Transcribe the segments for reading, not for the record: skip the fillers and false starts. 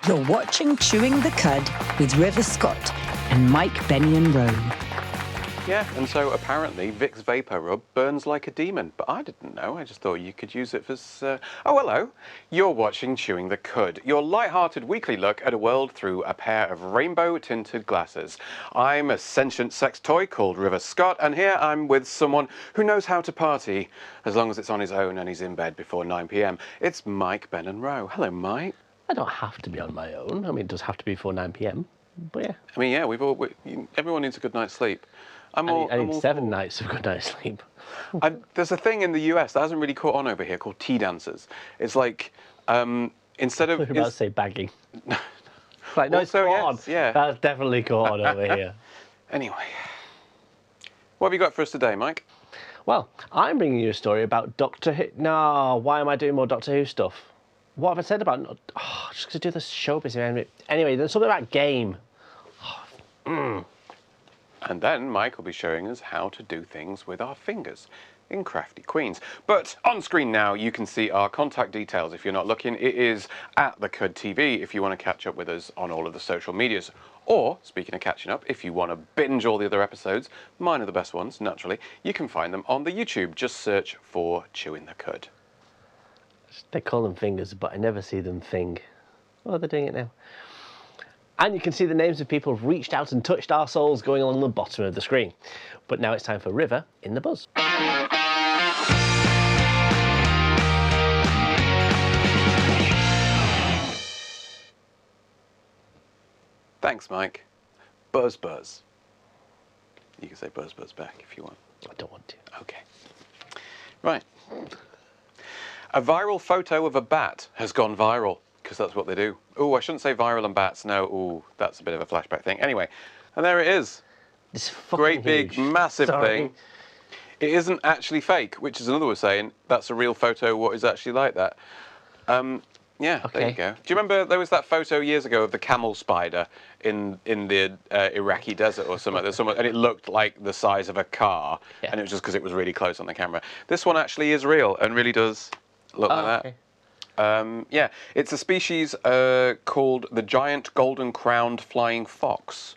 You're watching Chewing the Cud with River Scott and Mike Benyon Rowe. Yeah, and so apparently Vicks Vapor Rub burns like a demon, but I didn't know. I just thought you could use it for... Oh, hello. You're watching Chewing the Cud, your light-hearted weekly look at a world through a pair of rainbow-tinted glasses. I'm a sentient sex toy called River Scott, and here I'm with someone who knows how to party, as long as it's on his own and he's in bed before 9 p.m. It's Mike Benyon Rowe. Hello, Mike. I don't have to be on my own. I mean, it does have to be before 9 p.m, but yeah. I mean, yeah, everyone needs a good night's sleep. I need 7 nights of good night's sleep. There's a thing in the US that hasn't really caught on over here called tea dancers. It's like, instead of... I was about to say bagging. Like, no, it's caught on. Yeah. That's definitely caught on over here. Anyway, what have you got for us today, Mike? Well, I'm bringing you a story about Doctor Who. No, why am I doing more Doctor Who stuff? What have I said about... Oh, just to do the showbiz. Anyway, there's something about game. And then Mike will be showing us how to do things with our fingers in Crafty Queens. But on screen now, you can see our contact details. If you're not looking, it is at the Cud TV if you want to catch up with us on all of the social medias. Or, speaking of catching up, if you want to binge all the other episodes, mine are the best ones, naturally, you can find them on the YouTube. Just search for Chewing the Cud. They call them fingers, but I never see them thing. Oh, they're doing it now. And you can see the names of people who've reached out and touched our souls going along the bottom of the screen. But now it's time for River in the Buzz. Thanks, Mike. Buzz, buzz. You can say buzz, buzz back if you want. I don't want to. Okay. Right. A viral photo of a bat has gone viral, because that's what they do. Oh, I shouldn't say viral and bats. No, ooh, that's a bit of a flashback thing. Anyway, and there it is. This fucking great big, huge. massive thing. It isn't actually fake, which is another way of saying that's a real photo what is actually like that. Yeah, okay. There you go. Do you remember there was that photo years ago of the camel spider in the Iraqi desert or something? There's someone, and it looked like the size of a car, yeah. And it was just because it was really close on the camera. This one actually is real and really does look like that. Okay. Yeah, it's a species called the giant golden-crowned flying fox.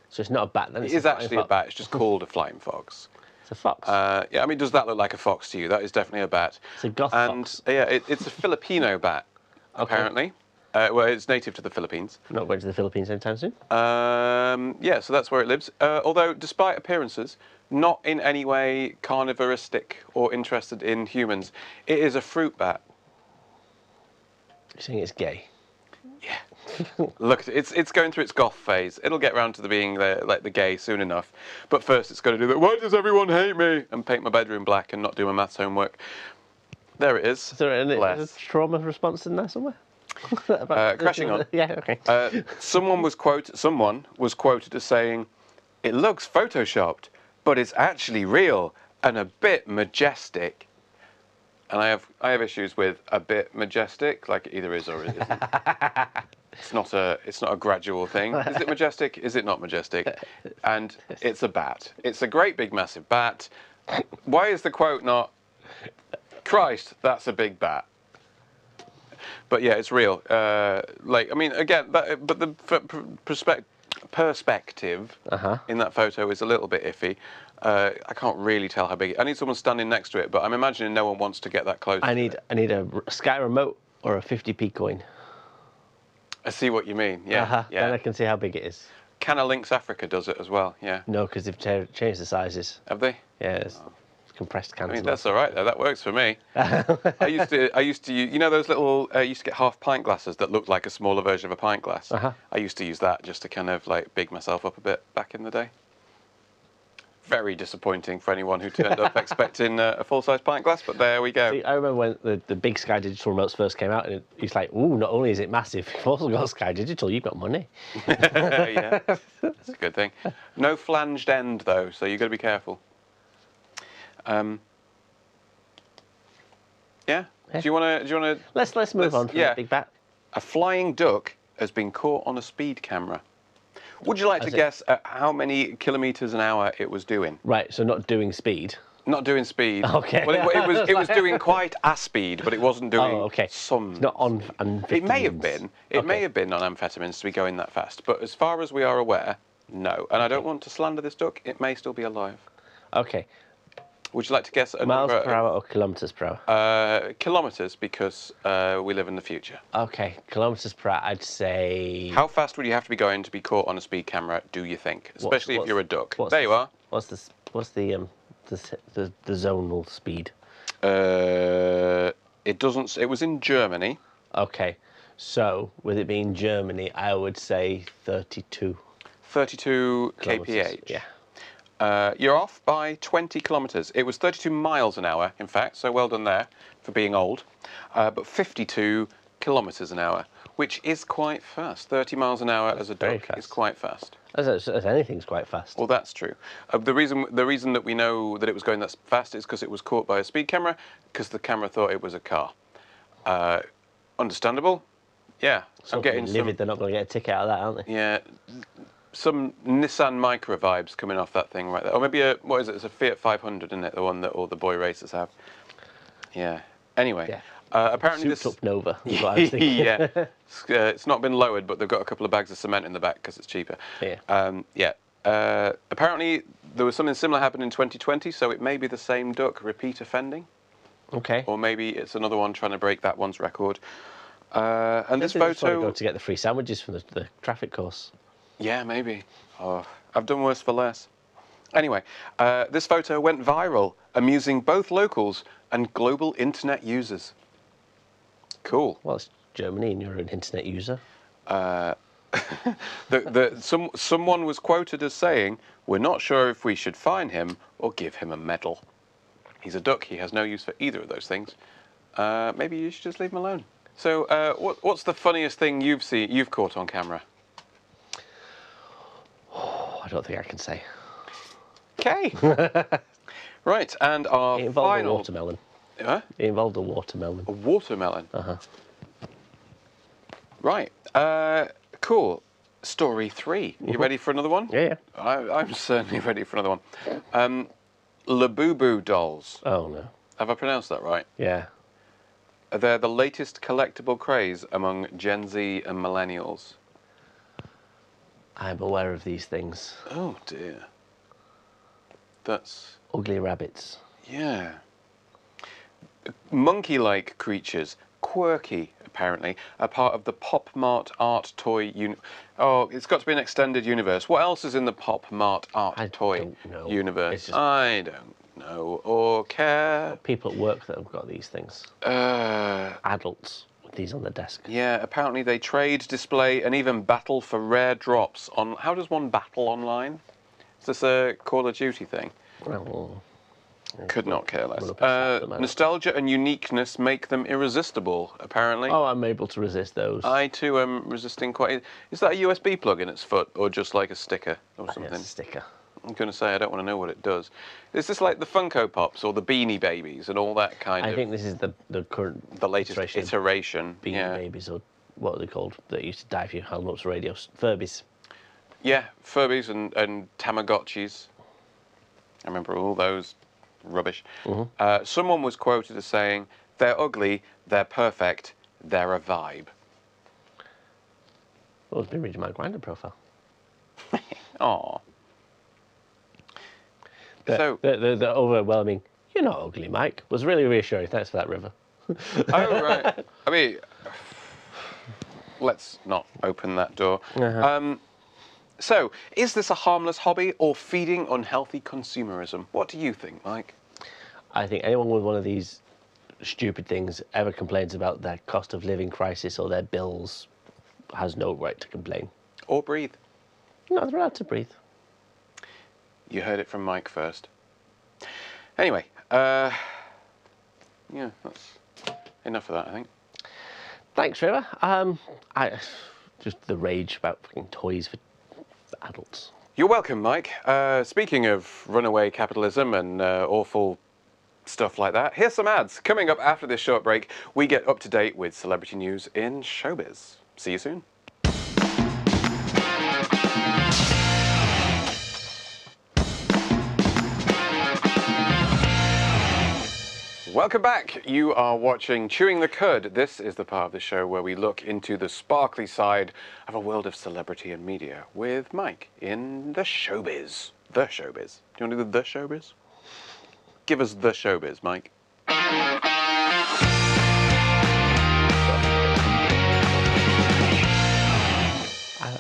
So it's not a bat then? It is actually a bat, it's just called a flying fox. It's a fox? Yeah, I mean, does that look like a fox to you? That is definitely a bat. It's a goth fox. Yeah, it's a Filipino bat, apparently. Well, it's native to the Philippines. I'm not going to the Philippines anytime soon. Yeah, so that's where it lives. Although, despite appearances, not in any way carnivoristic or interested in humans. It is a fruit bat. You're saying it's gay? Yeah. Look, it's going through its goth phase. It'll get round to being like the gay soon enough. But first it's got to do that. Why does everyone hate me? And paint my bedroom black and not do my maths homework. There it is. Is there a trauma response in there somewhere? Crashing on. Yeah, okay. Someone was quoted as saying, "It looks photoshopped, but it's actually real and a bit majestic." And I have issues with a bit majestic, like it either is or it isn't. It's not a gradual thing. Is it majestic? Is it not majestic? And it's a bat. It's a great big massive bat. Why is the quote not, "Christ, that's a big bat"? But yeah, it's real. Like, I mean, again, but the perspective in that photo is a little bit iffy. I can't really tell how big. I need someone standing next to it, but I'm imagining no one wants to get that close. I need a Sky remote or a 50p coin. I see what you mean. Yeah, yeah. Then I can see how big it is. Canna Links Africa does it as well. Yeah. No, because they've changed the sizes. Have they? Yeah, it's compressed cans. I mean, that's all right though. That works for me. I used to use, you know, those little. I used to get half pint glasses that looked like a smaller version of a pint glass. I used to use that just to kind of like big myself up a bit back in the day. Very disappointing for anyone who turned up expecting a full-size pint glass, but there we go. See, I remember when the big Sky Digital remotes first came out, and it's like, ooh, not only is it massive, you've also got Sky Digital, you've got money. Yeah, that's a good thing. No flanged end though, so you've got to be careful. Yeah. Do you want to? Let's move on from the big bat. A flying duck has been caught on a speed camera. Would you like to guess at how many kilometres an hour it was doing? Right, so not doing speed. Not doing speed. Okay. Well, it was doing quite a speed, but it wasn't doing okay. some. It's not on amphetamines. It may have been. It Okay. may have been on amphetamines to be going that fast. But as far as we are aware, no. And I don't want to slander this duck. It may still be alive. Okay. Would you like to guess a Miles number? per hour or kilometres per hour? Kilometres, because we live in the future. Okay, kilometres per hour, I'd say... How fast would you have to be going to be caught on a speed camera, do you think? Especially if you're a duck. There you are. What's the zonal speed? It doesn't... It was in Germany. Okay, so with it being Germany, I would say 32. 32 kph. Yeah. You're off by 20 kilometres. It was 32 miles an hour, in fact, so well done there for being old. But 52 kilometres an hour, which is quite fast. 30 miles an hour as a duck is quite fast. As anything's quite fast. Well, that's true. The reason that we know that it was going that fast is because it was caught by a speed camera, because the camera thought it was a car. Understandable? Yeah. So I'm getting livid, they're not going to get a ticket out of that, aren't they? Yeah. Some Nissan Micra vibes coming off that thing right there. Or maybe what is it? It's a Fiat 500, isn't it? The one that all the boy racers have. Yeah. Anyway. Yeah. Apparently Souped up Nova. Is what I was thinking. Yeah. It's not been lowered, but they've got a couple of bags of cement in the back because it's cheaper. Yeah. Apparently there was something similar happened in 2020, so it may be the same duck repeat offending. Okay. Or maybe it's another one trying to break that one's record. And this Just want to photo... go to get the free sandwiches from the traffic course. Yeah, maybe. Oh, I've done worse for less. Anyway, this photo went viral, amusing both locals and global internet users. Cool. Well, it's Germany and you're an internet user. Someone was quoted as saying, "We're not sure if we should fine him or give him a medal. He's a duck, he has no use for either of those things. Maybe you should just leave him alone." So, what's the funniest thing you've caught on camera? I don't think I can say. Okay. Right, and our It involved final... a watermelon. Huh? It involved a watermelon. A watermelon? Uh-huh. Right. Cool. Story 3. You ready for another one? Yeah. I'm certainly ready for another one. Labubu dolls. Oh, no. Have I pronounced that right? Yeah. They're the latest collectible craze among Gen Z and millennials. I'm aware of these things. Oh, dear. That's... Ugly rabbits. Yeah. Monkey-like creatures, quirky, apparently, are part of the Pop Mart art toy Oh, it's got to be an extended universe. What else is in the Pop Mart art toy universe? I don't know or care. People at work that have got these things. Adults with these on the desk. Yeah, apparently they trade, display, and even battle for rare drops on... How does one battle online? Is this a Call of Duty thing? Well... Could not care less. Well, Nostalgia and uniqueness make them irresistible, apparently. Oh, I'm able to resist those. I, too, am resisting quite... Is that a USB plug in its foot, or just like a sticker or something? It's a sticker. I'm going to say I don't want to know what it does. Is this like the Funko Pops or the Beanie Babies and all that kind of... I think this is the current... The latest iteration. Beanie Babies, or what are they called? That used to die for your helmets, radios. Furbies. Yeah, Furbies and Tamagotchis. I remember all those... Rubbish. Mm-hmm. Someone was quoted as saying, "They're ugly, they're perfect, they're a vibe." Well, it's been reading my Grindr profile. Aww. The overwhelming, "You're not ugly, Mike," was really reassuring. Thanks for that, River. Oh, right. I mean, let's not open that door. So, is this a harmless hobby or feeding unhealthy consumerism? What do you think, Mike? I think anyone with one of these stupid things ever complains about their cost of living crisis or their bills has no right to complain. Or breathe. No, they're allowed to breathe. You heard it from Mike first. Anyway, yeah, that's enough of that, I think. Thanks, River. Just the rage about fucking toys for adults. You're welcome, Mike. Speaking of runaway capitalism and awful stuff like that, here's some ads. Coming up after this short break, we get up to date with celebrity news in showbiz. See you soon. Welcome back. You are watching Chewing the Cud. This is the part of the show where we look into the sparkly side of a world of celebrity and media with Mike in the showbiz. The showbiz. Do you want to do the showbiz? Give us the showbiz, Mike.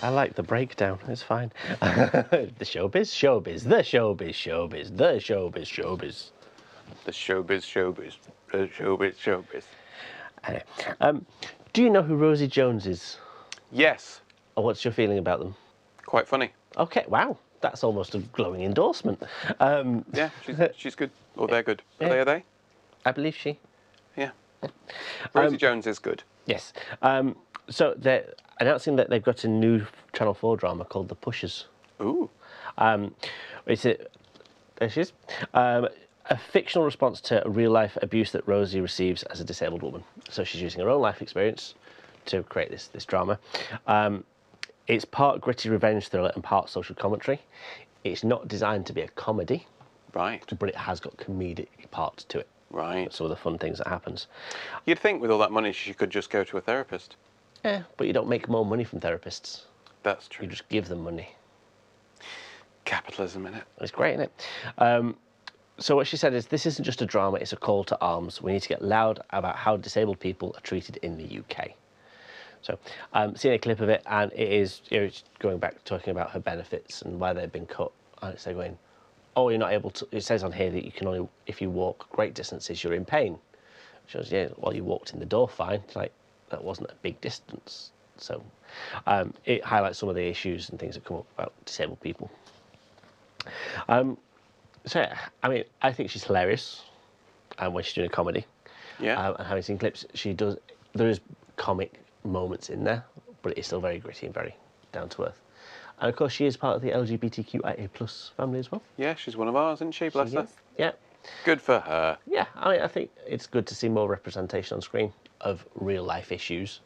I like the breakdown. It's fine. The showbiz, showbiz, the showbiz, showbiz, the showbiz, showbiz. The showbiz, showbiz. The showbiz, showbiz. Anyway, do you know who Rosie Jones is? Yes. Or what's your feeling about them? Quite funny. Okay, wow. That's almost a glowing endorsement. Yeah, she's good. Or they're good. Are they? I believe she. Yeah. Rosie Jones is good. Yes. So they're announcing that they've got a new Channel 4 drama called The Pushers. Ooh. There she is. A fictional response to real-life abuse that Rosie receives as a disabled woman. So she's using her own life experience to create this drama. It's part gritty revenge thriller and part social commentary. It's not designed to be a comedy. Right. But it has got comedic parts to it. Right. Some of the fun things that happens. You'd think with all that money she could just go to a therapist. Yeah, but you don't make more money from therapists. That's true. You just give them money. Capitalism, innit? It's great, isn't it? So what she said is, this isn't just a drama, it's a call to arms. We need to get loud about how disabled people are treated in the UK. So, seeing a clip of it, and it is, going back talking about her benefits and why they've been cut. And it's going, oh, you're not able to. It says on here that you can only, if you walk great distances, you're in pain. She goes, yeah, well, you walked in the door fine. It's like, that wasn't a big distance. So, it highlights some of the issues and things that come up about disabled people. So yeah, I mean, I think she's hilarious, when she's doing a comedy. Yeah. And having seen clips, there is comic moments in there, but it is still very gritty and very down to earth. And of course, she is part of the LGBTQIA+ family as well. Yeah, she's one of ours, isn't she? Bless her. Yeah. Good for her. Yeah, I mean, I think it's good to see more representation on screen of real life issues.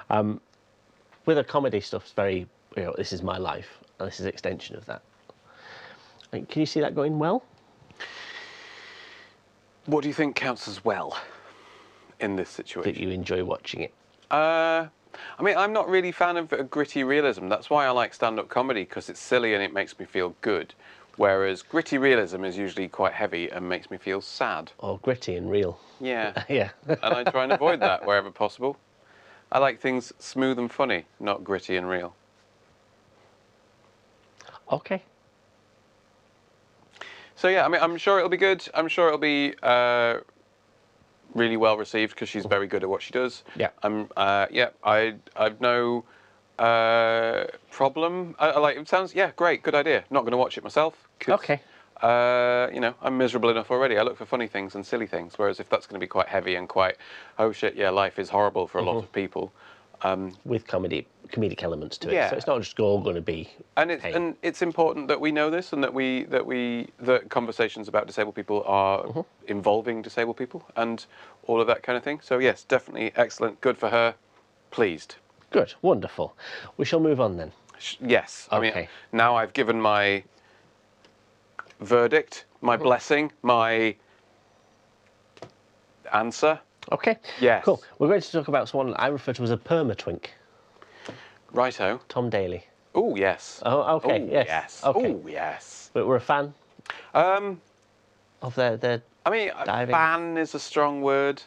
With her comedy stuff, it's very, this is my life, and this is an extension of that. Can you see that going well? What do you think counts as well in this situation? That you enjoy watching it? I mean, I'm not really a fan of gritty realism. That's why I like stand-up comedy, because it's silly and it makes me feel good. Whereas gritty realism is usually quite heavy and makes me feel sad. Or gritty and real. Yeah. Yeah. And I try and avoid that wherever possible. I like things smooth and funny, not gritty and real. Okay. So yeah, I mean, I'm sure it'll be good. I'm sure it'll be really well received because she's very good at what she does. Yeah. I've no problem. I like it. Sounds great, good idea. Not going to watch it myself. Okay. I'm miserable enough already. I look for funny things and silly things. Whereas if that's going to be quite heavy and quite, oh shit, yeah, life is horrible for a lot of people. With comedic elements to it, Yeah. so it's not just all going to be. And pain. it's important that we know this and that conversations about disabled people are involving disabled people and all of that kind of thing. So yes, definitely excellent, good for her. Pleased. Good, wonderful. We shall move on then. Yes. I mean, Okay. now I've given my verdict, my blessing, my answer. Okay. Yes. Cool. We're going to talk about someone I refer to as a perma-twink. Righto. Tom Daly. Oh yes. Oh, okay. Ooh, yes. Yes. Okay. Oh yes. But we're a fan of their. I mean, diving. fan is a strong word.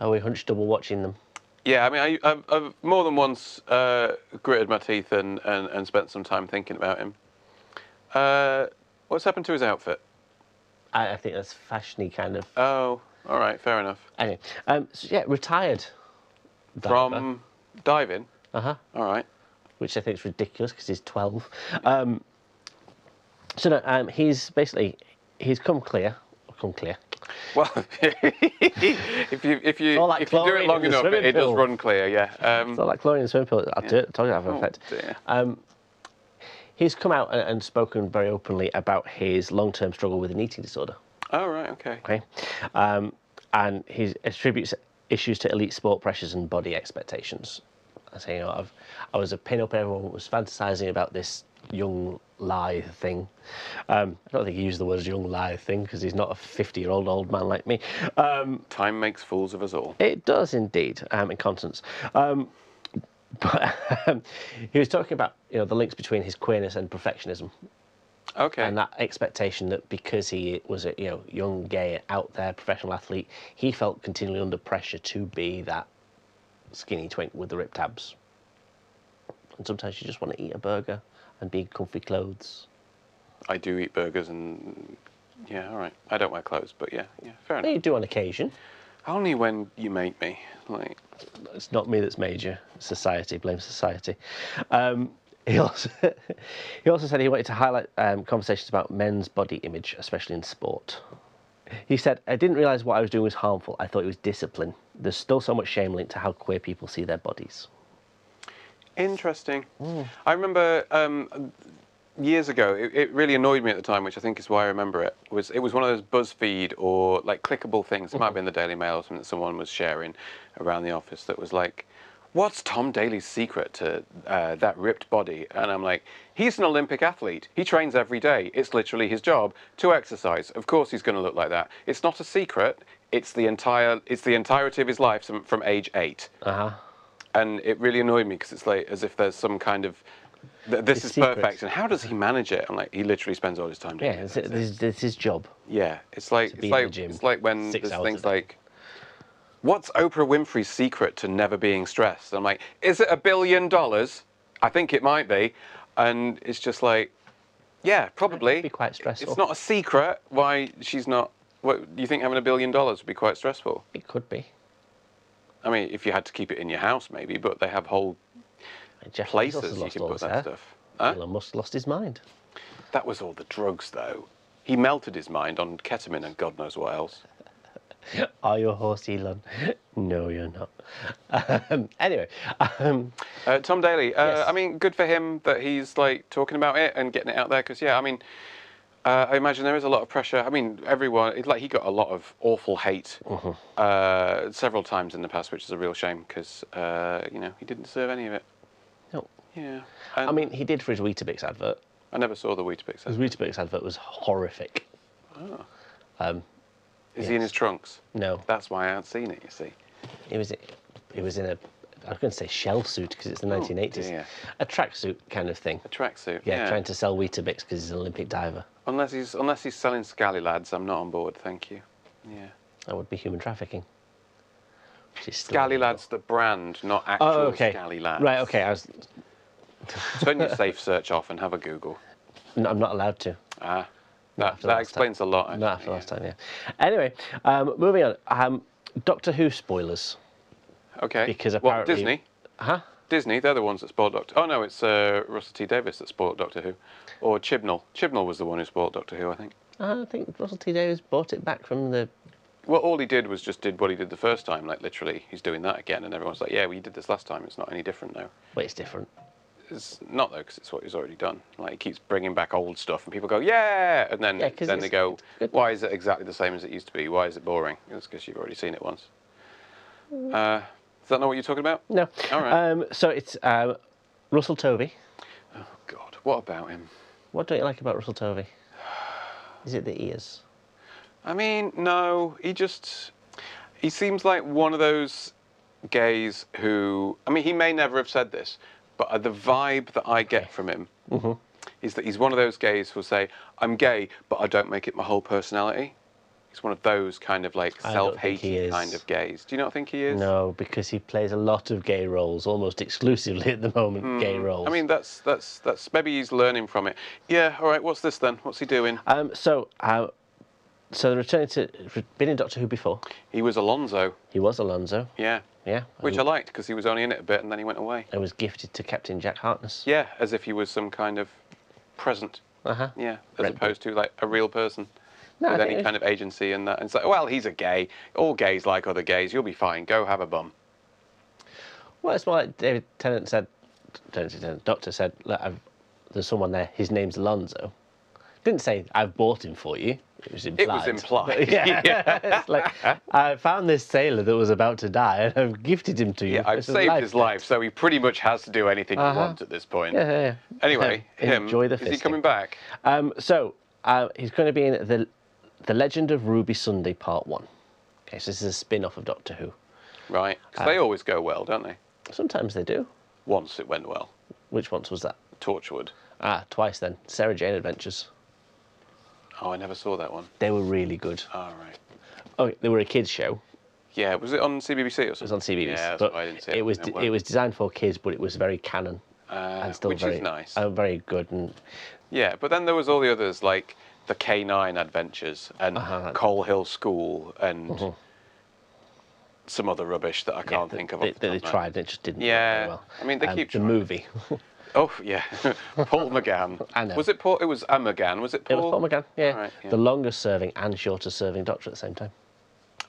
Are we hunched double watching them? Yeah, I mean, I've more than once gritted my teeth and spent some time thinking about him. What's happened to his outfit? I think that's fashiony kind of. Oh, all right, fair enough. Anyway, so yeah, retired. From diving? Uh-huh. All right. Which I think is ridiculous because he's 12. He's come clear. Well, if you all like do it chlorine long in the enough, swimming it does pool. run clear. Yeah. It's not like chlorine in the swimming pool. I told you that have an effect. Dear. He's come out and spoken very openly about his long-term struggle with an eating disorder. Oh right, okay. Okay, and he attributes issues to elite sport pressures and body expectations. I say, I was a pin-up. Everyone was fantasizing about this young lithe thing. I don't think he used the words young lithe thing because he's not a 50-year-old old man like me. Time makes fools of us all. It does indeed, incontinence. But he was talking about the links between his queerness and perfectionism. Okay. And that expectation that because he was a young, gay, out there professional athlete, he felt continually under pressure to be that skinny twink with the ripped abs. And sometimes you just want to eat a burger and be in comfy clothes. I do eat burgers and yeah, all right. I don't wear clothes, but yeah, fair enough. You do on occasion. Only when you make me. Like, It's not me that's made you. Society, blame society. He also said he wanted to highlight conversations about men's body image, especially in sport. He said, I didn't realise what I was doing was harmful. I thought it was discipline. There's still so much shame linked to how queer people see their bodies. interesting. I remember years ago, it really annoyed me at the time, which I think is why I remember it. It was one of those BuzzFeed or like clickable things. It might have been the Daily Mail or something that someone was sharing around the office that was like, what's Tom Daly's secret to that ripped body? And I'm like, he's an Olympic athlete. He trains every day. It's literally his job to exercise. Of course he's going to look like that. It's not a secret. It's the entirety of his life from age 8. And it really annoyed me because it's like as if there's some kind of this is secret. perfect. And how does he manage it? I'm like, he literally spends all his time doing Yeah, it. it's his job. Yeah, it's like be in the gym it's like when 6 there's hours things a day. like, what's Oprah Winfrey's secret to never being stressed? I'm like, is it $1 billion? I think it might be, and it's just like, yeah, probably. It'd be quite stressful. It's not a secret why she's not. What do you think having $1 billion would be quite stressful? It could be. I mean, if you had to keep it in your house, maybe, but they have whole Jeff Bezos places has you lost can all put his that hair. stuff. Huh? Elon Musk lost his mind. That was all the drugs, though. He melted his mind on ketamine and God knows what else. Are you a horse, Elon? No, you're not. Anyway. Tom Daly, Yes. I mean, good for him that he's like talking about it and getting it out there. Because yeah, I mean, I imagine there is a lot of pressure. I mean, everyone, he got a lot of awful hate several times in the past, which is a real shame because he didn't deserve any of it. No. Yeah. I mean, he did for his Weetabix advert. I never saw the Weetabix. His Weetabix advert was horrific. Is he in his trunks? No, That's why I hadn't seen it. You see. he was in a, I was going to say shell suit because it's the 1980s. dear. A tracksuit kind of thing. A tracksuit. Yeah, trying to sell Weetabix because he's an Olympic diver. Unless he's selling scally lads, I'm not on board. Thank you. Yeah. That would be human trafficking. Which is still Scally illegal. lads, the brand, not actual Oh, okay. scally lads. Right, okay. Turn your safe search off and have a Google. No, I'm not allowed to. That after last explains a lot. Not Actually, after last time, yeah. Anyway, moving on. Doctor Who spoilers. Okay. Because What, apparently... Disney? Huh? Disney, they're the ones that spoiled Doctor. Oh no, it's Russell T Davies that spoiled Doctor Who, or Chibnall. Chibnall was the one who spoiled Doctor Who, I think. I think Russell T Davies bought it back from the... Well, all he did was just did what he did the first time. Like literally, he's doing that again, and everyone's like, "Yeah, well, you did this last time. It's not any different now." But it's different. It's not though, because it's what he's already done. Like he keeps bringing back old stuff, and people go, "Yeah," and then Yeah, 'cause then they it's go, good. "Why is it exactly the same as it used to be? Why is it boring?" It's because you've already seen it once. Is that not what you're talking about? No. All right. So it's Russell Tovey. Oh God, what about him? What don't you like about Russell Tovey? Is it the ears? I mean, no, he seems like one of those gays who, I mean, he may never have said this, but the vibe that I get from him is that he's one of those gays who'll say, I'm gay, but I don't make it my whole personality. He's one of those kind of like I don't think he self-hating is. kind of gays. Do you not think he is? No, because he plays a lot of gay roles, almost exclusively at the moment, gay roles. I mean, that's maybe he's learning from it. Yeah, all right, what's this then? What's he doing? So returning to, been in Doctor Who before. He was Alonzo. He was Alonzo. Yeah. Yeah. Which I liked because he was only in it a bit and then he went away. I was gifted to Captain Jack Harkness. Yeah, as if he was some kind of present. Yeah, as Red opposed to like a real person No, I with think any it was- kind of agency and that. And it's like, well, he's a gay. All gays like other gays. You'll be fine. Go have a bum. Well, it's more like David Tennant said, Doctor said, look, there's someone there, his name's Alonzo. Didn't say, I've bought him for you. It was It was implied. Yeah. It's like, I found this sailor that was about to die and I've gifted him to you. Yeah, I've saved his life, so he pretty much has to do anything he wants at this point. Yeah. Anyway, Enjoy the is he fisting. coming back? He's going to be in the Legend of Ruby Sunday Part 1. Okay, so this is a spin-off of Doctor Who. Right, because they always go well, don't they? Sometimes they do. Once it went well. Which once was that? Torchwood. Twice then. Sarah Jane Adventures. Oh, I never saw that one. They were really good. Oh, right. Oh, they were a kids' show. Yeah, was it on CBBC or something? It was on CBBC. Yeah, that's but why I didn't see it. It was designed for kids, but it was very canon and still which very is nice. Very good. And yeah, but then there was all the others like the K9 Adventures and Coal Hill School and some other rubbish that I can't think of. They tried, and it just didn't work Yeah, very well. I mean they keep the trying. movie. Oh yeah, Paul McGann. I know. Was it Paul? It was a McGann. Was it Paul? It was Paul McGann. Yeah. Right, yeah. The longest serving and shortest serving Doctor at the same time.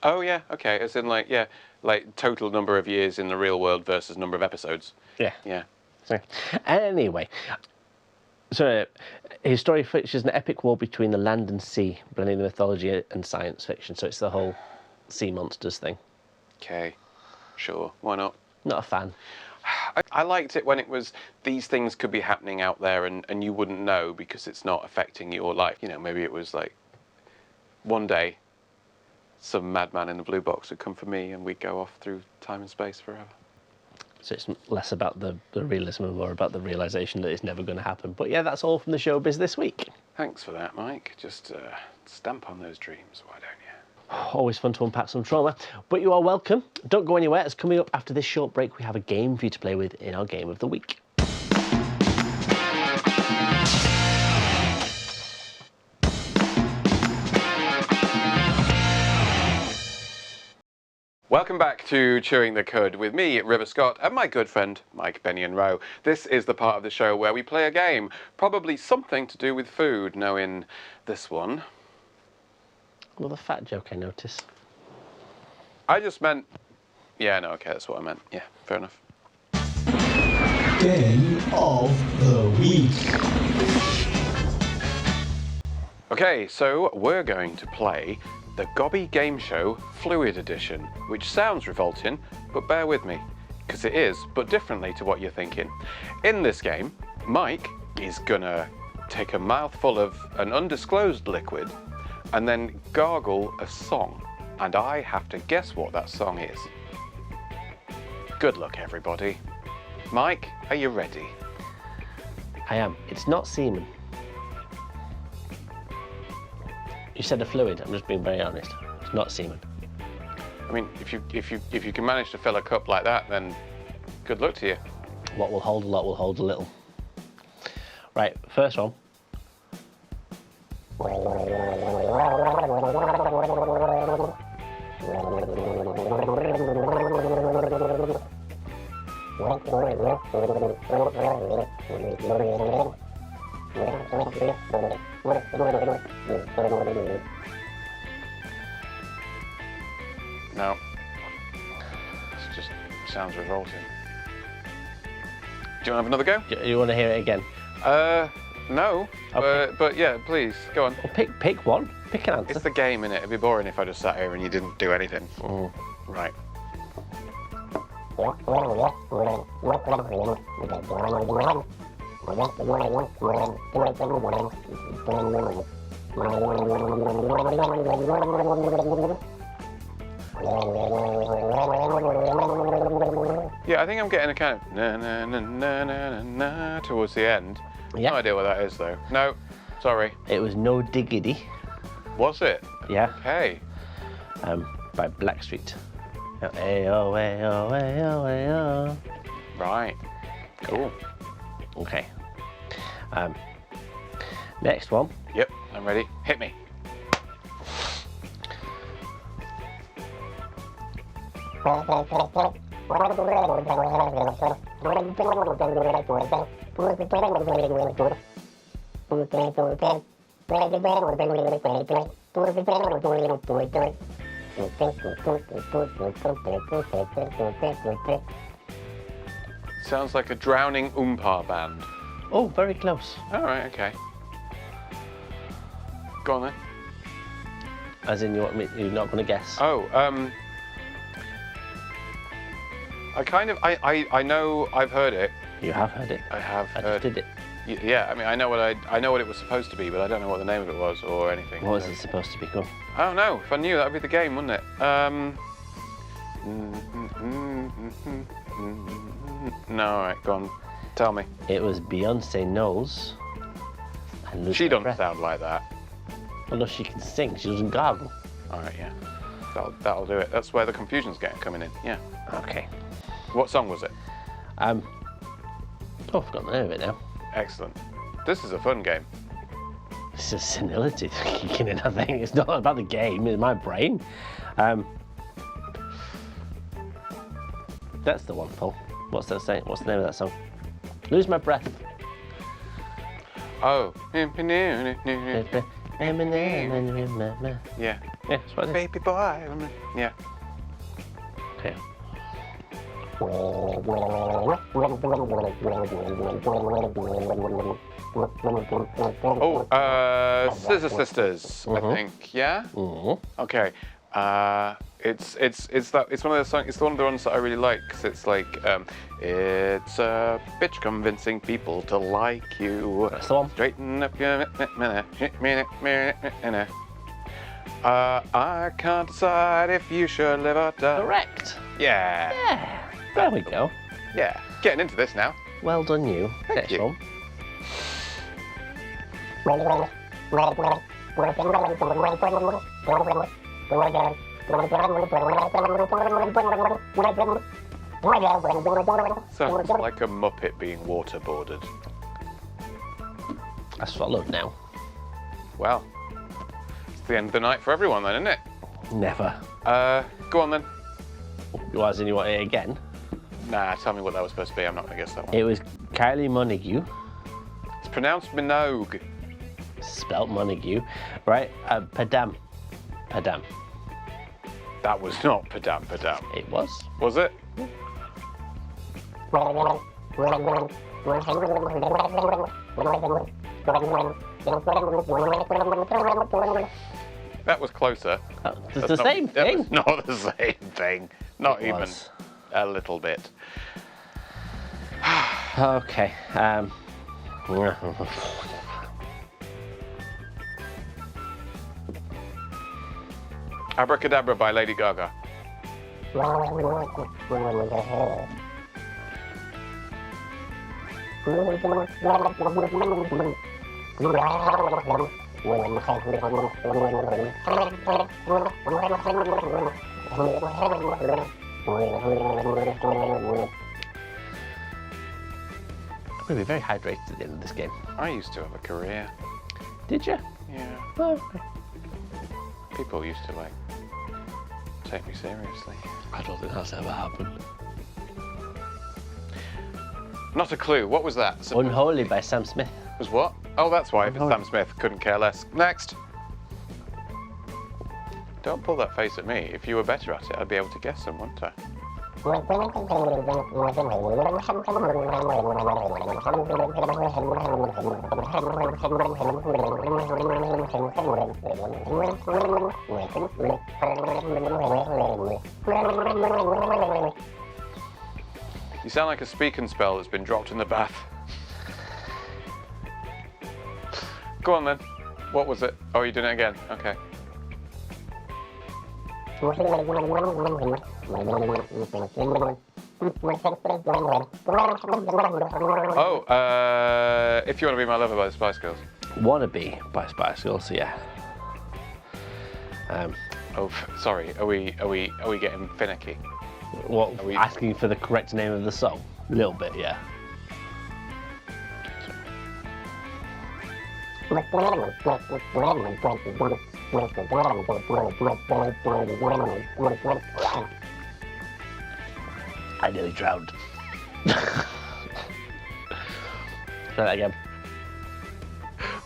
Oh yeah, okay. As in like total number of years in the real world versus number of episodes. Yeah. Yeah. So, anyway, his story features an epic war between the land and sea, blending the mythology and science fiction. So it's the whole sea monsters thing. Okay. Sure. Why not? Not a fan. I liked it when it was these things could be happening out there and you wouldn't know because it's not affecting your life. You know, maybe it was like one day some madman in the blue box would come for me and we'd go off through time and space forever. So it's less about the realism and more about the realisation that it's never going to happen. But yeah, that's all from the showbiz this week. Thanks for that, Mike. Just stamp on those dreams, why don't you? Always fun to unpack some trauma. But you are welcome. Don't go anywhere, as coming up after this short break, we have a game for you to play with in our Game of the Week. Welcome back to Chewing the Cud with me, River Scott, and my good friend, Mike Benyon-Rowe. This is the part of the show where we play a game, probably something to do with food. Now in this one... Another fat joke, I notice. I just meant... Yeah, no, okay, that's what I meant. Yeah, fair enough. Game of the Week. Okay, so we're going to play the Gobby Game Show Fluid Edition, which sounds revolting, but bear with me, because it is, but differently to what you're thinking. In this game, Mike is gonna take a mouthful of an undisclosed liquid and then gargle a song, and I have to guess what that song is. Good luck, everybody. Mike, are you ready? I am. It's not semen. You said a fluid. I'm just being very honest. It's not semen. I mean, if you can manage to fill a cup like that, then good luck to you. What will hold a lot will hold a little. Right, first one. No. It just sounds revolting. Do you want to have another go? You want to hear it again? No. Okay. But yeah, please, go on. Well, pick one. Pick an answer. It's the game, innit? It'd be boring if I just sat here and you didn't do anything. Mm. Right. Yeah, I think I'm getting a kind of na na na na na na towards the end. Yeah. No idea what that is though. No, sorry. It was No Diggity. Was it? Yeah. Okay. By Blackstreet. Ayo, ayo, ayo, ayo. Right. Cool. Okay. Next one. Yep, I'm ready. Hit me. Sounds like a drowning Oompa band. Oh, very close. All right, okay. Go on then. As in, you're not going to guess. Oh, I know I've heard it. You have heard it. I have I heard. just did it. Yeah, I mean, I know what it was supposed to be, but I don't know what the name of it was or anything. What was it supposed to become? I don't know. If I knew, that'd be the game, wouldn't it? No, all right, go on. Tell me. It was Beyonce Knows. And She My doesn't Breath. sound like that. Well, no, she can sing. She doesn't gargle. All right, yeah. That'll do it. That's where the confusion's coming in. Yeah. Okay. What song was it? Oh, I've forgotten the name of it now. Excellent. This is a fun game. It's just senility kicking in, I think. It's not about the game, it's my brain. That's the one, Paul. What's that saying? What's the name of that song? Lose My Breath. Oh. Yeah. Yeah, that's what it is. Baby boy. Yeah. Okay. Oh, Scissor Sisters, I think. Yeah. Okay. It's one of those songs. It's one of the ones that I really like because it's like it's a bitch convincing people to like you. That's the one. Straighten up your I can't decide if you should live or die. Correct. Yeah. Yeah. There we go. Yeah. Getting into this now. Well done, you. Thank Next you. one. Sounds like a Muppet being waterboarded. I swallowed now. Well, it's the end of the night for everyone then, isn't it? Never. Go on then. As in, you want it again? Nah, tell me what that was supposed to be. I'm not going to guess that one. It was Kylie Montague. It's pronounced Minogue. Spelt Montague. Right? Padam. Padam. That was not Padam Padam. It was. Was it? That was closer. It's the same That thing. was not the same thing. Not It even was. a little bit. Okay. Abracadabra by Lady Gaga. I'm going to be very hydrated at the end of this game. I used to have a career. Did you? Yeah. Oh, People used to like take me seriously. I don't think that's ever happened. Not a clue. What was that? Unholy by Sam Smith. Was what? Oh, that's why. If it's Unholy. Sam Smith, couldn't care less. Next. Don't pull that face at me. If you were better at it, I'd be able to guess them, wouldn't I? You sound like a speak and spell that's been dropped in the bath. Go on then. What was it? Oh, you're doing it again. Okay. Oh, If You Want to Be My Lover by the Spice Girls. Wannabe by Spice Girls, yeah. Oh, sorry. Are we getting finicky? What, Are we- asking for the correct name of the song? A little bit, yeah. I nearly drowned. Try that again.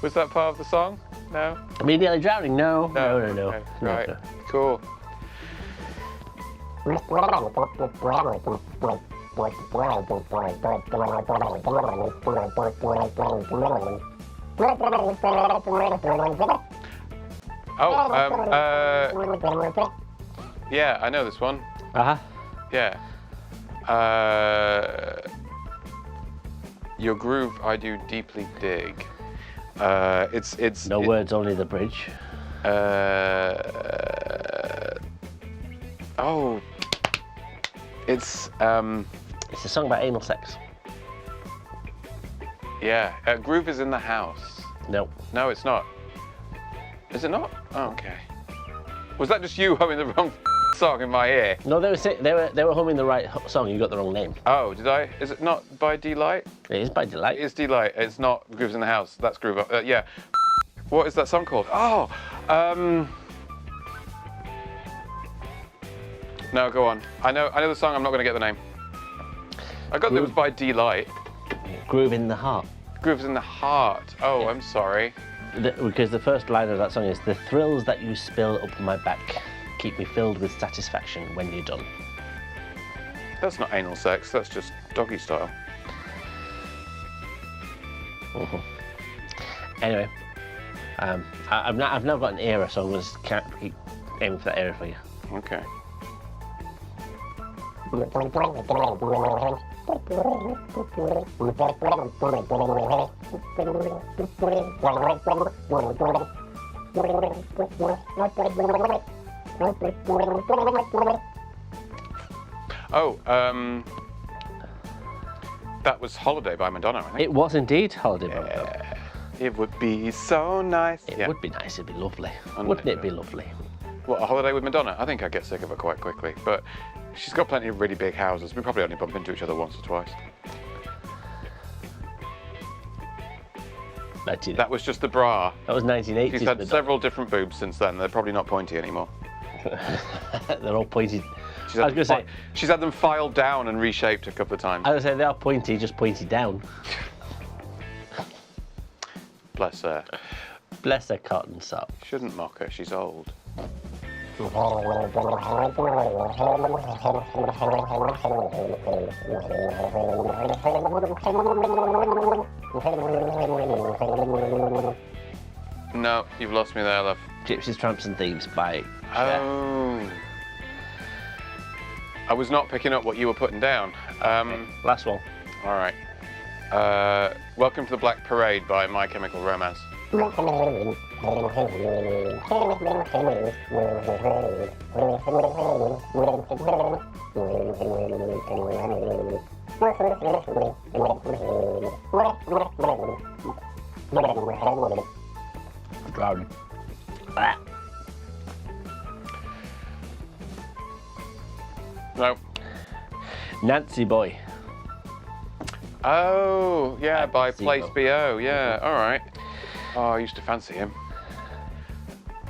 Was that part of the song? No. I mean, nearly drowning? No. No. Okay, No, Right. no. Cool. Yeah, I know this one. Uh-huh. Yeah. Your groove I do deeply dig. It's No words, only the bridge. Oh. It's It's a song about anal sex. yeah. Groove is in the house. No. No, it's not. Is it not? Oh, okay. Was that just you humming the wrong song in my ear? No, they were humming the right song. You got the wrong name. Oh, did I? Is it not by D-Light? It is by Delight. It is D-Light. It's not Grooves in the House. That's Groove. Yeah. What is that song called? Oh, no, go on. I know the song. I'm not going to get the name. I got that it was by D-Light. Groove in the Heart. Grooves in the Heart. Oh, I'm sorry. Because the first line of that song is, the thrills that you spill up my back keep me filled with satisfaction when you're done. That's not anal sex. That's just doggy style. Anyway, I've now got an era, so I'm going to keep aiming for that era for you. Okay. Oh, that was Holiday by Madonna, I think. It was indeed Holiday by Madonna. Yeah. It would be so nice. It Yeah. would be nice, it'd be lovely. Wouldn't Wouldn't it? it be lovely? What, a holiday with Madonna? I think I'd get sick of her quite quickly, but she's got plenty of really big houses. We probably only bump into each other once or twice. That was just the bra. That was 1980s. She's had Madonna. several different boobs since then. They're probably not pointy anymore. They're all pointed. She's I had, was going to say, she's had them filed down and reshaped a couple of times. I was going to say, they are pointy, just pointed down. Bless her. Bless her cotton sock. Shouldn't mock her, she's old. No, you've lost me there, love. Gypsies, Tramps and Thieves by Cher. Oh. I was not picking up what you were putting down. Last one. All right. Welcome to the Black Parade by My Chemical Romance. Drowning. No. Nancy Boy. Oh, yeah, by Nancy Place Boy. B.O. Yeah, all right. Oh, I used to fancy him.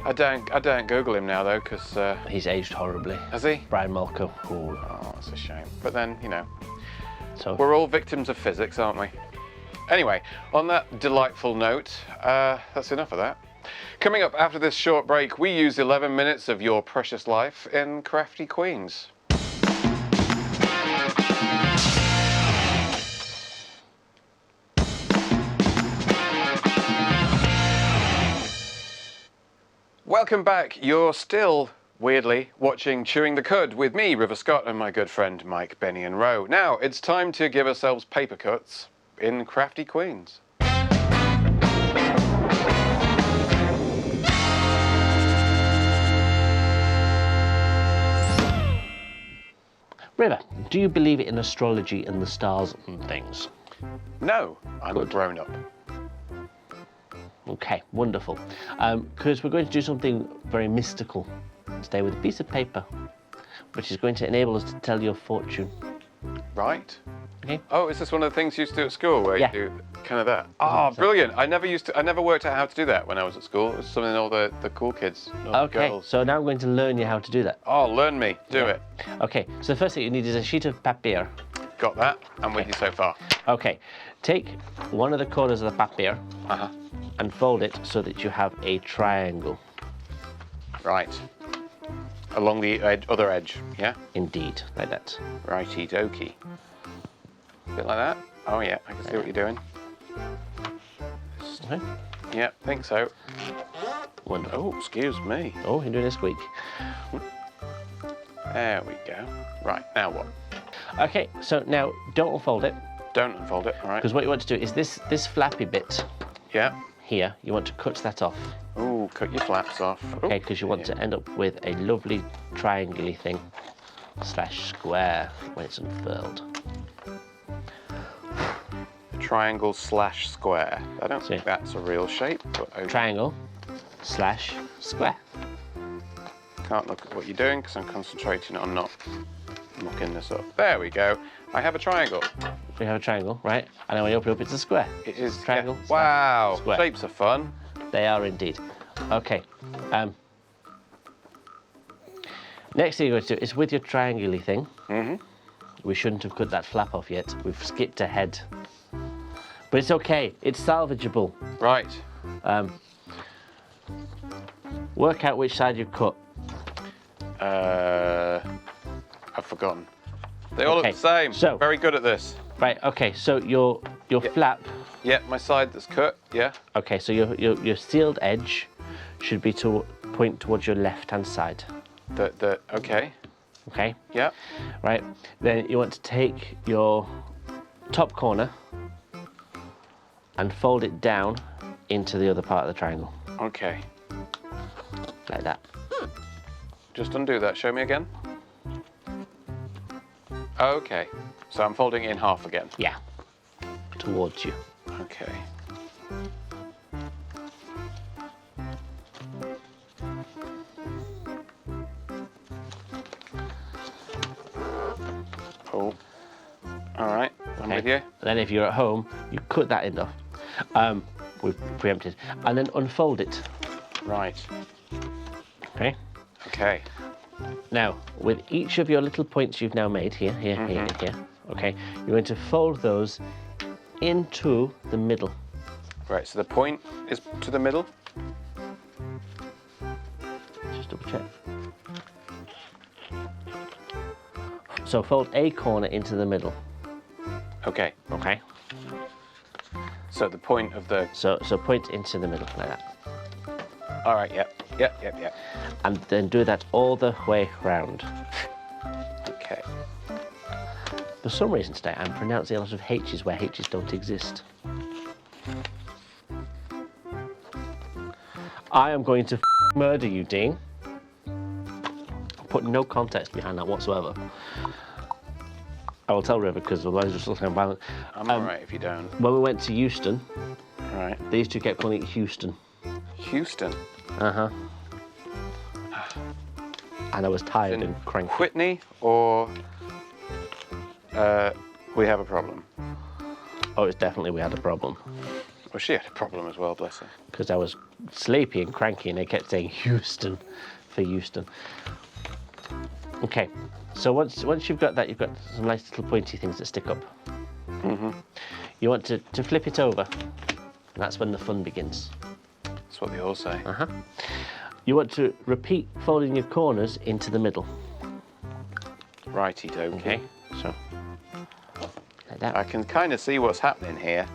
I don't Google him now though, because He's aged horribly. has he? Brian Molko. Ooh. Oh, that's a shame. But then, you know, So we're all victims of physics, aren't we? Anyway, on that delightful note, that's enough of that. Coming up after this short break, we use 11 minutes of your precious life in Crafty Queens. Welcome back. You're still, weirdly, watching Chewing the Cud with me, River Scott, and my good friend Mike, Benny and Roe. Now, it's time to give ourselves paper cuts in Crafty Queens. River, do you believe in astrology and the stars and things? No, I'm a grown-up. Okay, wonderful. Because we're going to do something very mystical today with a piece of paper, which is going to enable us to tell your fortune. Right. Okay. Oh, is this one of the things you used to do at school where Yeah. you do kind of that? Oh, brilliant. I never worked out how to do that when I was at school. It was something all the cool kids, all the Okay, girls. so now I'm going to learn you how to do that. Oh, learn me. Do it. Okay, so the first thing you need is a sheet of papier. Got that. I'm with you so far. Okay, take one of the corners of the papier Uh-huh. and fold it so that you have a triangle. Right. Along the other edge, yeah? Indeed, like that. Righty dokey. Bit like that? Oh yeah, I can see what you're doing. Okay. Yeah, think so. Wonderful. Oh, excuse me. Oh, you're doing a squeak. There we go. Right, now what? Okay, so now don't unfold it, Don't unfold it, all right? because what you want to do is this flappy bit Yeah. here, you want to cut that off, Ooh, cut your flaps off. okay, because you want to end up with a lovely triangle-y thing, / square when it's unfurled. Triangle / square. I don't think See. that's a real shape, but okay. Triangle / square. Can't look at what you're doing because I'm concentrating on not mucking this up. There we go. I have a triangle. We have a triangle, right? And then when you open it up, it's a square. It is Triangle yeah. / Wow, square. shapes are fun. They are indeed. Okay. Next thing you're going to do is with your triangle-y thing. We shouldn't have cut that flap off yet. We've skipped ahead. But it's okay. It's salvageable. Right. Work out which side you've cut. I've forgotten. They all Okay, look the same. so- Very good at this. Right. Okay. So your flap. Yeah, my side that's cut. Yeah. Okay. So your sealed edge should be to point towards your left-hand side. Okay. Okay. Yeah. Right. Then you want to take your top corner and fold it down into the other part of the triangle, Okay. like that. Just undo that. Show me again. Okay. So I'm folding it in half again. Yeah. Towards you. Okay. Oh. All right. I'm with you. And then if you're at home, you cut that end off. We've preempted. And then unfold it. Right. Okay. Okay. Now, with each of your little points you've now made, here, here, here, here, okay, you're going to fold those into the middle. Right. So the point is to the middle. Just double check. So fold a corner into the middle, Okay. okay? So the point of the. So point into the middle, like that. All right. Yep. Yep. Yep. Yep. And then do that all the way round. Okay. For some reason today, I'm pronouncing a lot of H's where H's don't exist. I am going to murder you, Dean. Put no context behind that whatsoever. I will tell River because otherwise it's just looking violent. I'm all right if you don't. When we went to Euston, Right. these two kept calling it Houston. Houston. Uh-huh. And I was tired In and cranky. Whitney or we have a problem. Oh, it's definitely we had a problem. Well, she had a problem as well, bless her. Because I was sleepy and cranky and they kept saying Houston for Houston. Okay, so once you've got that, you've got some nice little pointy things that stick up. You want to flip it over. And that's when the fun begins. That's what they all say. Uh-huh. You want to repeat folding your corners into the middle. Righty dokey. Okay, so like that. I can kind of see what's happening here.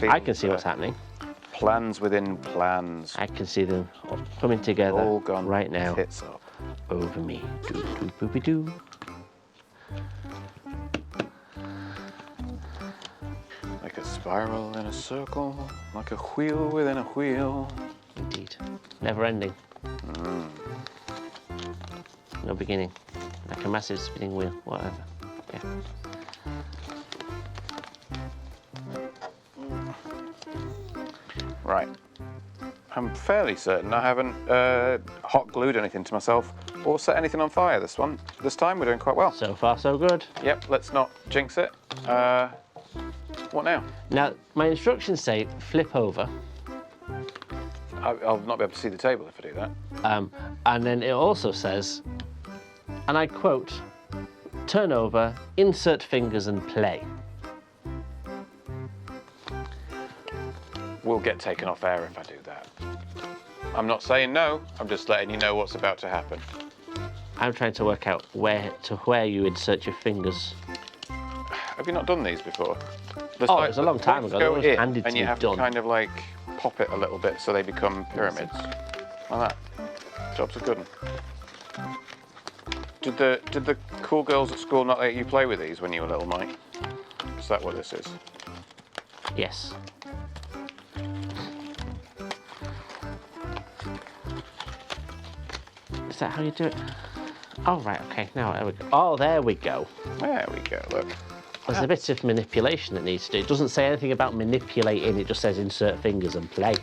I can see what's happening. Plans within plans. I can see them coming together All gone right now tits up. over me. Do do boopy doo. Like a spiral in a circle, like a wheel within a wheel. Indeed. Never ending. No beginning. Like a massive spinning wheel, whatever. Yeah. Right. I'm fairly certain I haven't hot glued anything to myself or set anything on fire this time. We're doing quite well. So far, so good. Yep, let's not jinx it. What now? Now, my instructions say flip over, I'll not be able to see the table if I do that. and then it also says, and I quote, turn over, insert fingers and play. We'll get taken off air if I do that. I'm not saying no, I'm just letting you know what's about to happen. I'm trying to work out where you insert your fingers. Have you not done these before? Oh, it was a long time ago. They Go always in, handed and to you me have done. to kind of like pop it a little bit so they become pyramids, like that. Job's a good one. Did the cool girls at school not let you play with these when you were little, Mike? Is that what this is? Yes. Is that how you do it? Oh, right, okay. Now, there we go. Oh, there we go. There we go, look. There's a bit of manipulation that needs to do. It doesn't say anything about manipulating, it just says insert fingers and play.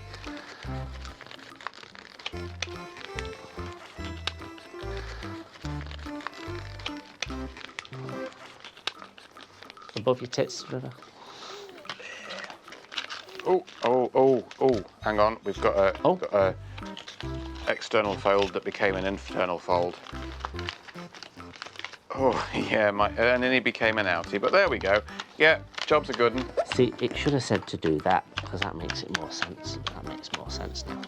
Above your tits, River. Oh, hang on. We've got a external fold that became an internal fold. Oh, yeah, and then he became an outie, but there we go. Yeah, job's a good one. See, it should have said to do that, because that makes it more sense. That makes more sense now.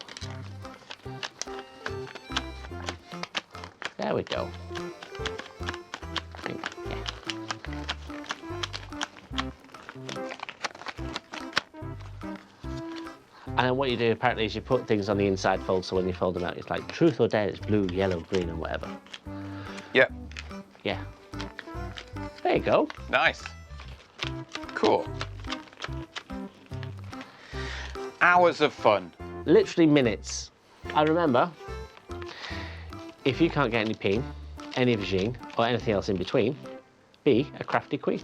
There we go. Yeah. And then what you do apparently is you put things on the inside fold, so when you fold them out, it's like truth or dare, it's blue, yellow, green, and whatever. Yep. Yeah. There you go. Nice. Cool. Hours of fun. Literally minutes. I remember, if you can't get any peen, any vagine, or anything else in between, be a crafty queen.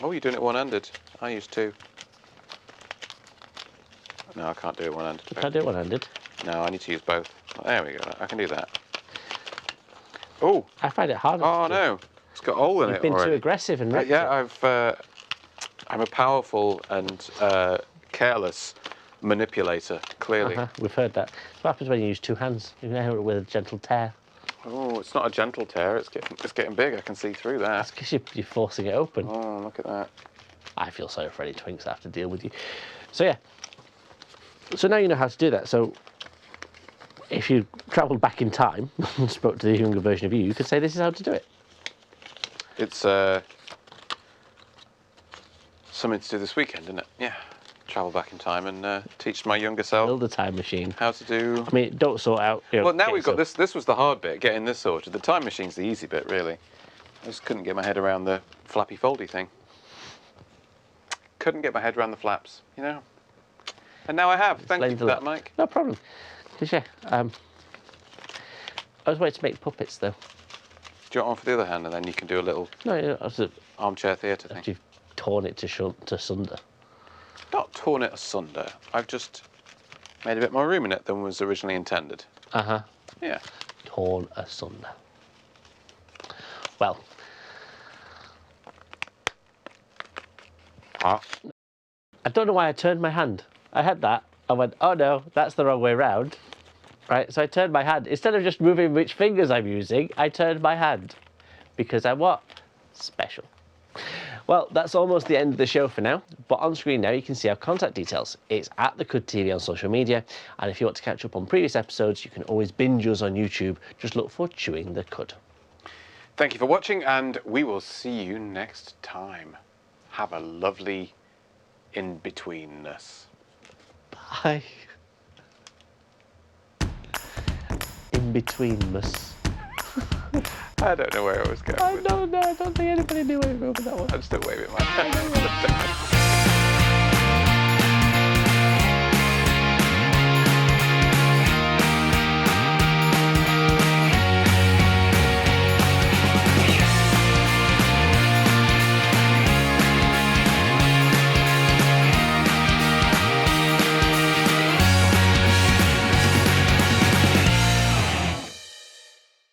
Oh, you're doing it one-handed. I used to. No, I can't do it one-handed. You can't do it one-handed. No, I need to use both. There we go. I can do that. Oh. I find it hard. Oh no, it's got a hole in it You've been already. too aggressive and wrecked Yeah, it. I'm a powerful and careless manipulator. Clearly. We've heard that. What happens when you use two hands? You can hit it with a gentle tear. Oh, it's not a gentle tear. It's getting big. I can see through that. That's because you're forcing it open. Oh, look at that. I feel sorry for any twinks that have to deal with you. So yeah. So now you know how to do that. So if you travelled back in time and spoke to the younger version of you, you could say this is how to do it. It's something to do this weekend, isn't it? Yeah. Travel back in time and teach my younger self Build a time machine. how to do. I mean, don't sort out. You know, Well, now get we've got yourself- this. This was the hard bit, getting this sorted. The time machine's the easy bit, really. I just couldn't get my head around the flappy foldy thing. Couldn't get my head around the flaps, you know. And now I have. Thank you Explains for a that, lot. Mike. No problem. 'Cause, yeah, I was waiting to make puppets though. Do you want one for the other hand, and then you can do a little No, you know, armchair theatre thing? after you've torn it to sunder. Not torn it asunder. I've just made a bit more room in it than was originally intended. Yeah. Torn asunder. Well, Ah. I don't know why I turned my hand. I had that. I went, oh no, that's the wrong way round. Right, so I turned my hand. Instead of just moving which fingers I'm using, I turned my hand. Because I'm what? Special. Well, that's almost the end of the show for now. But on screen now, you can see our contact details. It's at The Cud TV on social media. And if you want to catch up on previous episodes, you can always binge us on YouTube. Just look for Chewing the Cud. Thank you for watching, and we will see you next time. Have a lovely in-betweenness. Bye. In between us. I don't know where I was going. I don't know. I don't think anybody knew where we were with that one. I'm still waving my hand.